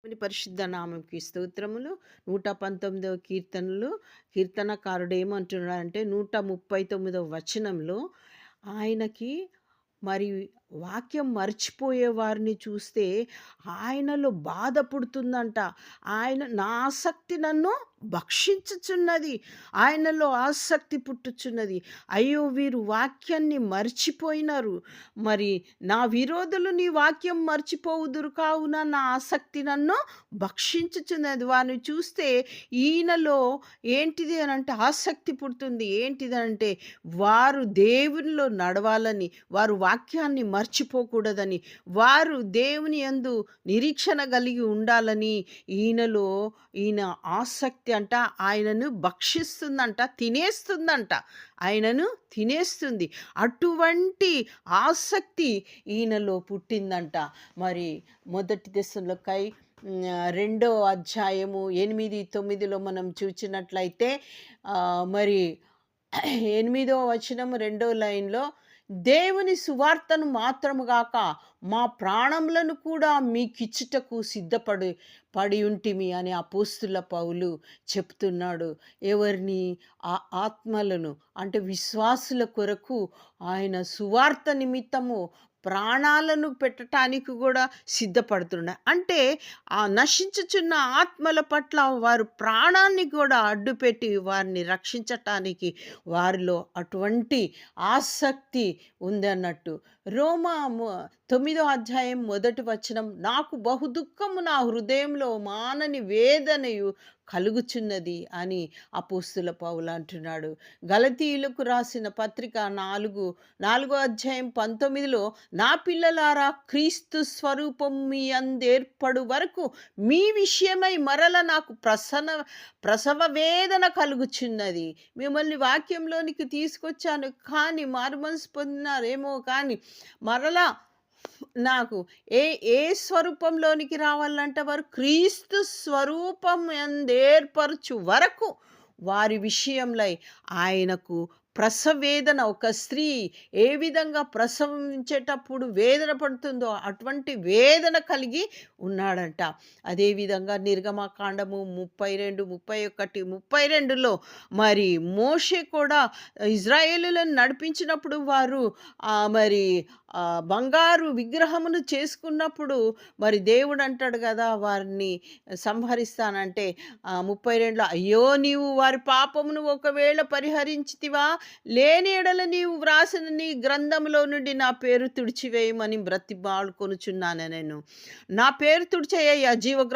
దేవుని పరిశుద్ధ నామంకి స్తోత్రములు. 119వ కీర్తనలు కీర్తనకారుడు ఏమంటున్నాడంటే 139వ వచనంలో ఆయనకి మరి వాక్యం మర్చిపోయే వారిని చూస్తే ఆయనలో బాధ పుడుతుందంట. నా ఆసక్తి నన్ను భక్షించుచున్నది. ఆయనలో ఆసక్తి పుట్టుచున్నది. అయ్యో! వీరు వాక్యాన్ని మర్చిపోయినారు. మరి నా విరోధులు నీ వాక్యం మర్చిపోవుదురు కావున నా ఆసక్తి నన్ను భక్షించుచున్నది. వారిని చూస్తే ఈయనలో ఏంటిది అనంటే ఆసక్తి పుడుతుంది. ఏంటిదనంటే వారు దేవునిలో నడవాలని, వారు వాక్యాన్ని మర్చిపోకూడదని, వారు దేవుని యందు నిరీక్షణ కలిగి ఉండాలని ఈయన ఆసక్తి అంట ఆయనను భక్షిస్తుందంట, తినేస్తుందంట. ఆయనను తినేస్తుంది. అటువంటి ఆసక్తి ఈయనలో పుట్టిందంట. మరి మొదటి దశలోకై 2వ అధ్యాయము 8, 9లో మనం చూచినట్లయితే మరి 8వ వచనం 2వ లైన్‌లో దేవుని సువార్తను మాత్రము గాక మా ప్రాణములను కూడా మీకిచ్చుటకు పడి ఉంటిమి అని అపోస్తుల పౌలు చెప్తున్నాడు. ఎవరిని? ఆత్మలను అంటే విశ్వాసుల కొరకు ఆయన సువార్త నిమిత్తము ప్రాణాలను పెట్టటానికి కూడా సిద్ధపడుతున్నాడు. అంటే ఆ నశించుచున్న ఆత్మల పట్ల వారు ప్రాణాన్ని కూడా అడ్డుపెట్టి వారిని రక్షించటానికి వారిలో అటువంటి ఆసక్తి ఉందన్నట్టు. రోమా 9వ అధ్యాయం 1వ వచనం నాకు బహు దుఃఖము నా హృదయంలో మానని వేదనయు కలుగుచున్నది అని అపోస్తుల పౌలు అంటున్నాడు. గలతీయులకు రాసిన పత్రిక 4వ అధ్యాయం 19లో నా పిల్లలారా క్రీస్తు స్వరూపం మీ అందేర్పడు వరకు మీ విషయమై మరల నాకు ప్రసవ వేదన కలుగుచున్నది. మిమ్మల్ని వాక్యంలోనికి తీసుకొచ్చాను కానీ మారుమనసు పొందినారేమో కానీ మరలా నాకు ఏ స్వరూపంలోనికి రావాలంటే వారు క్రీస్తు స్వరూపం యందేర్పరచు వరకు వారి విషయంలో ఆయనకు ప్రసవేదన, ఒక స్త్రీ ఏ విధంగా ప్రసవించేటప్పుడు వేదన పడుతుందో అటువంటి వేదన కలిగి ఉన్నాడంట. అదేవిధంగా నిర్గమకాండము 32, 31, 32లో మరి మోషే కూడా ఇజ్రాయేలులను నడిపించినప్పుడు వారు మరి బంగారు విగ్రహమును చేసుకున్నప్పుడు మరి దేవుడు అంటాడు కదా వారిని సంహరిస్తానంటే 32లో అయ్యో నీవు వారి పాపమును ఒకవేళ పరిహరించితివా లేని ఎడల నీవు వ్రాసిన నీ గ్రంథంలో నుండి నా పేరు తుడిచివేయమని బ్రతిమాలుకొనుచున్నాను. నేను నా పేరు తుడిచేయ్యా జీవ